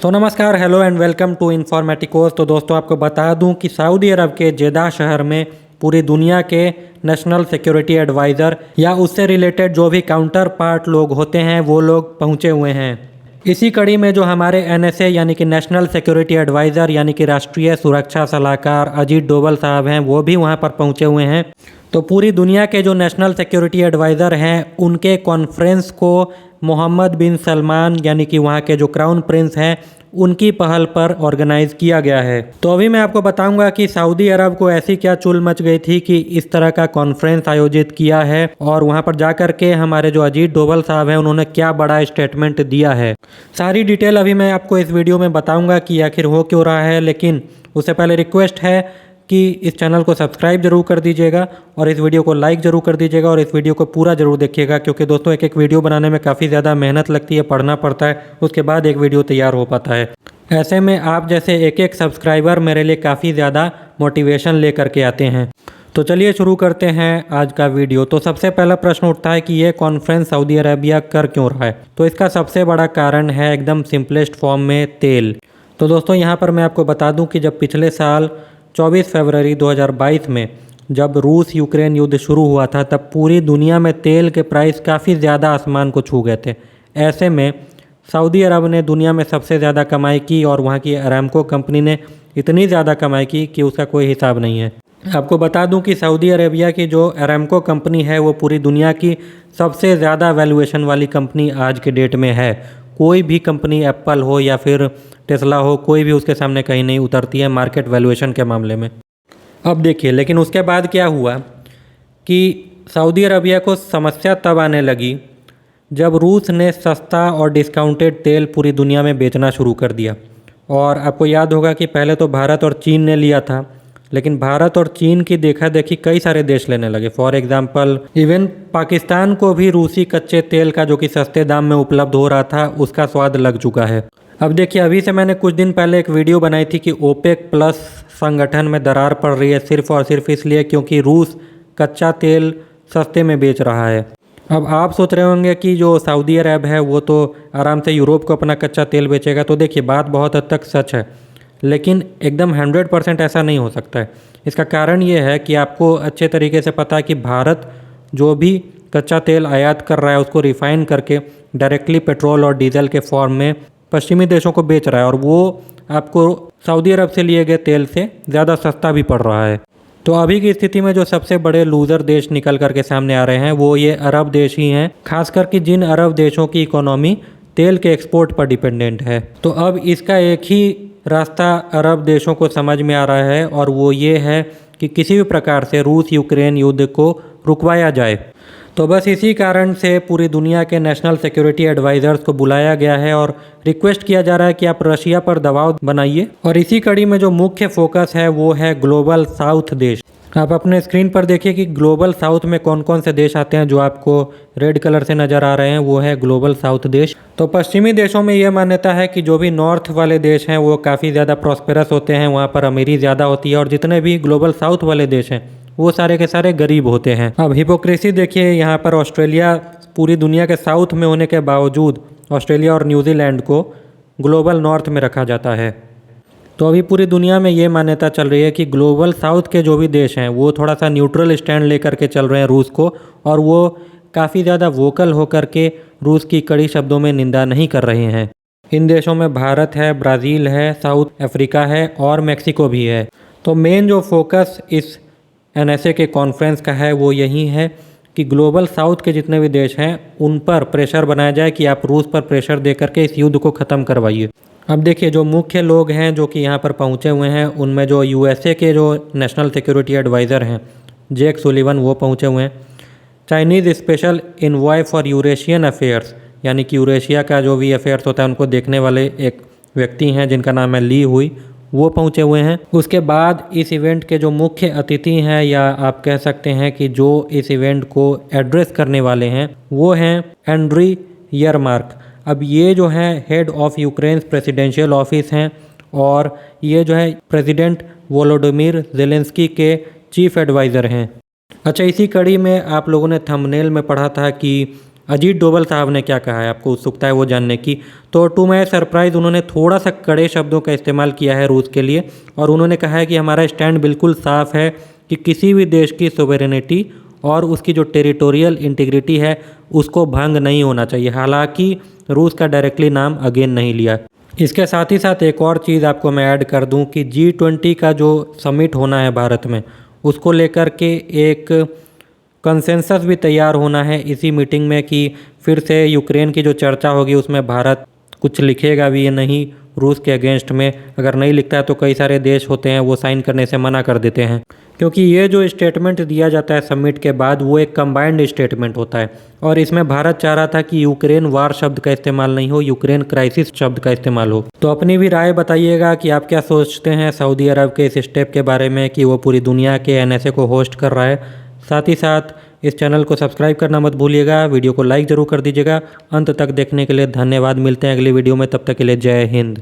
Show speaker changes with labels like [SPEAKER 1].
[SPEAKER 1] तो नमस्कार, hello and welcome to इन्फॉर्मेटिकोस। तो दोस्तों आपको बता दूं कि सऊदी अरब के जेदा शहर में पूरी दुनिया के नेशनल सिक्योरिटी एडवाइज़र या उससे रिलेटेड जो भी काउंटर पार्ट लोग होते हैं वो लोग पहुंचे हुए हैं। इसी कड़ी में जो हमारे NSA यानी कि नेशनल सिक्योरिटी एडवाइज़र यानी कि राष्ट्रीय सुरक्षा सलाहकार अजीत डोवल साहब हैं, वो भी वहां पर पहुंचे हुए हैं। तो पूरी दुनिया के जो नेशनल सिक्योरिटी एडवाइज़र हैं उनके कॉन्फ्रेंस को मोहम्मद बिन सलमान यानी कि वहाँ के जो क्राउन प्रिंस हैं उनकी पहल पर ऑर्गेनाइज़ किया गया है। तो अभी मैं आपको बताऊंगा कि सऊदी अरब को ऐसी क्या चुल मच गई थी कि इस तरह का कॉन्फ्रेंस आयोजित किया है और वहाँ पर जाकर के हमारे जो अजीत डोवल साहब हैं उन्होंने क्या बड़ा स्टेटमेंट दिया है। सारी डिटेल अभी मैं आपको इस वीडियो में बताऊँगा कि आखिर हो क्यों रहा है, लेकिन उससे पहले रिक्वेस्ट है कि इस चैनल को सब्सक्राइब जरूर कर दीजिएगा और इस वीडियो को लाइक ज़रूर कर दीजिएगा और इस वीडियो को पूरा ज़रूर देखिएगा, क्योंकि दोस्तों एक एक वीडियो बनाने में काफ़ी ज़्यादा मेहनत लगती है, पढ़ना पड़ता है, उसके बाद एक वीडियो तैयार हो पाता है। ऐसे में आप जैसे एक एक सब्सक्राइबर मेरे लिए काफ़ी ज़्यादा मोटिवेशन ले करके आते हैं। तो चलिए शुरू करते हैं आज का वीडियो। तो सबसे पहला प्रश्न उठता है कि ये कॉन्फ्रेंस सऊदी अरेबिया कर क्यों रहा है। तो इसका सबसे बड़ा कारण है एकदम सिंपलेस्ट फॉर्म में तेल। तो दोस्तों यहाँ पर मैं आपको बता दूँ कि जब पिछले साल 24 फरवरी 2022 में जब रूस यूक्रेन युद्ध शुरू हुआ था तब पूरी दुनिया में तेल के प्राइस काफ़ी ज़्यादा आसमान को छू गए थे। ऐसे में सऊदी अरब ने दुनिया में सबसे ज़्यादा कमाई की और वहाँ की अरामको कंपनी ने इतनी ज़्यादा कमाई की कि उसका कोई हिसाब नहीं है। आपको बता दूं कि सऊदी अरेबिया की जो अरामको कंपनी है वो पूरी दुनिया की सबसे ज़्यादा वैल्यूएशन वाली कंपनी आज के डेट में है। कोई भी कंपनी एप्पल हो या फिर टेस्ला हो, कोई भी उसके सामने कहीं नहीं उतरती है मार्केट वैल्यूएशन के मामले में। अब देखिए, लेकिन उसके बाद क्या हुआ कि सऊदी अरबिया को समस्या तब आने लगी जब रूस ने सस्ता और डिस्काउंटेड तेल पूरी दुनिया में बेचना शुरू कर दिया। और आपको याद होगा कि पहले तो भारत और चीन ने लिया था, लेकिन भारत और चीन की देखा देखी कई सारे देश लेने लगे। फॉर एग्जांपल इवन पाकिस्तान को भी रूसी कच्चे तेल का जो कि सस्ते दाम में उपलब्ध हो रहा था उसका स्वाद लग चुका है। अब देखिए, अभी से मैंने कुछ दिन पहले एक वीडियो बनाई थी कि ओपेक प्लस संगठन में दरार पड़ रही है सिर्फ और सिर्फ इसलिए क्योंकि रूस कच्चा तेल सस्ते में बेच रहा है। अब आप सोच रहे होंगे कि जो सऊदी अरब है वो तो आराम से यूरोप को अपना कच्चा तेल बेचेगा। तो देखिए, बात बहुत हद तक सच है, लेकिन एकदम 100% ऐसा नहीं हो सकता है। इसका कारण ये है कि आपको अच्छे तरीके से पता है कि भारत जो भी कच्चा तेल आयात कर रहा है उसको रिफ़ाइन करके डायरेक्टली पेट्रोल और डीजल के फॉर्म में पश्चिमी देशों को बेच रहा है और वो आपको सऊदी अरब से लिए गए तेल से ज़्यादा सस्ता भी पड़ रहा है। तो अभी की स्थिति में जो सबसे बड़े लूज़र देश निकल करके सामने आ रहे हैं वो ये अरब देश ही हैं, खासकर कि जिन अरब देशों की इकोनॉमी तेल के एक्सपोर्ट पर डिपेंडेंट है। तो अब इसका एक ही रास्ता अरब देशों को समझ में आ रहा है और वो ये है कि किसी भी प्रकार से रूस यूक्रेन युद्ध को रुकवाया जाए। तो बस इसी कारण से पूरी दुनिया के नेशनल सिक्योरिटी एडवाइज़र्स को बुलाया गया है और रिक्वेस्ट किया जा रहा है कि आप रशिया पर दबाव बनाइए। और इसी कड़ी में जो मुख्य फोकस है वो है ग्लोबल साउथ देश। आप अपने स्क्रीन पर देखिए कि ग्लोबल साउथ में कौन कौन से देश आते हैं। जो आपको रेड कलर से नज़र आ रहे हैं वो है ग्लोबल साउथ देश। तो पश्चिमी देशों में ये मान्यता है कि जो भी नॉर्थ वाले देश हैं वो काफ़ी ज़्यादा प्रॉस्पेरस होते हैं, वहाँ पर अमीरी ज़्यादा होती है, और जितने भी ग्लोबल साउथ वाले देश हैं वो सारे के सारे गरीब होते हैं। अब हिपोक्रेसी देखिए, यहाँ पर ऑस्ट्रेलिया पूरी दुनिया के साउथ में होने के बावजूद ऑस्ट्रेलिया और न्यूजीलैंड को ग्लोबल नॉर्थ में रखा जाता है। तो अभी पूरी दुनिया में ये मान्यता चल रही है कि ग्लोबल साउथ के जो भी देश हैं वो थोड़ा सा न्यूट्रल स्टैंड लेकर के चल रहे हैं रूस को, और वो काफ़ी ज़्यादा वोकल होकर के रूस की कड़ी शब्दों में निंदा नहीं कर रहे हैं। इन देशों में भारत है, ब्राज़ील है, साउथ अफ्रीका है और मैक्सिको भी है। तो मेन जो फोकस इस NSA के कॉन्फ्रेंस का है वो यही है कि ग्लोबल साउथ के जितने भी देश हैं उन पर प्रेशर बनाया जाए कि आप रूस पर प्रेशर दे करके इस युद्ध को ख़त्म करवाइए। अब देखिए, जो मुख्य लोग हैं जो कि यहाँ पर पहुँचे हुए हैं उनमें जो USA के जो नेशनल सिक्योरिटी एडवाइज़र हैं जेक सुलिवन वो पहुँचे हुए हैं। Chinese special envoy for Eurasian affairs यानी कि यूरेशिया का जो भी अफेयर्स होता है उनको देखने वाले एक व्यक्ति हैं जिनका नाम है ली हुई, वो पहुँचे हुए हैं। उसके बाद इस इवेंट के जो मुख्य अतिथि हैं या आप कह सकते हैं कि जो इस इवेंट को एड्रेस करने वाले हैं वो हैं एंड्री यरमार्क। अब ये जो है head of Ukraine presidential office हैं और ये जो है प्रेसिडेंट वोलोडिमिर ज़ेलेंस्की के चीफ एडवाइज़र हैं। अच्छा, इसी कड़ी में आप लोगों ने थंबनेल में पढ़ा था कि अजीत डोभाल साहब ने क्या कहा है, आपको उत्सुकता है वो जानने की। तो टू माई सरप्राइज़ उन्होंने थोड़ा सा कड़े शब्दों का इस्तेमाल किया है रूस के लिए, और उन्होंने कहा है कि हमारा स्टैंड बिल्कुल साफ है कि किसी भी देश की सोवेरेनिटी और उसकी जो टेरिटोरियल इंटीग्रिटी है उसको भंग नहीं होना चाहिए। हालांकि रूस का डायरेक्टली नाम अगेन नहीं लिया। इसके साथ ही साथ एक और चीज़ आपको मैं ऐड कर दूं कि G20 का जो समिट होना है भारत में, उसको लेकर के एक कंसेंसस भी तैयार होना है इसी मीटिंग में कि फिर से यूक्रेन की जो चर्चा होगी उसमें भारत कुछ लिखेगा भी या नहीं रूस के अगेंस्ट में। अगर नहीं लिखता है तो कई सारे देश होते हैं वो साइन करने से मना कर देते हैं, क्योंकि ये जो स्टेटमेंट दिया जाता है समिट के बाद वो एक कंबाइंड स्टेटमेंट होता है। और इसमें भारत चाह रहा था कि यूक्रेन वार शब्द का इस्तेमाल नहीं हो, यूक्रेन क्राइसिस शब्द का इस्तेमाल हो। तो अपनी भी राय बताइएगा कि आप क्या सोचते हैं सऊदी अरब के इस स्टेप के बारे में कि वो पूरी दुनिया के NSA को होस्ट कर रहा है। साथ ही साथ इस चैनल को सब्सक्राइब करना मत भूलिएगा, वीडियो को लाइक ज़रूर कर दीजिएगा। अंत तक देखने के लिए धन्यवाद। मिलते हैं अगली वीडियो में, तब तक के लिए जय हिंद।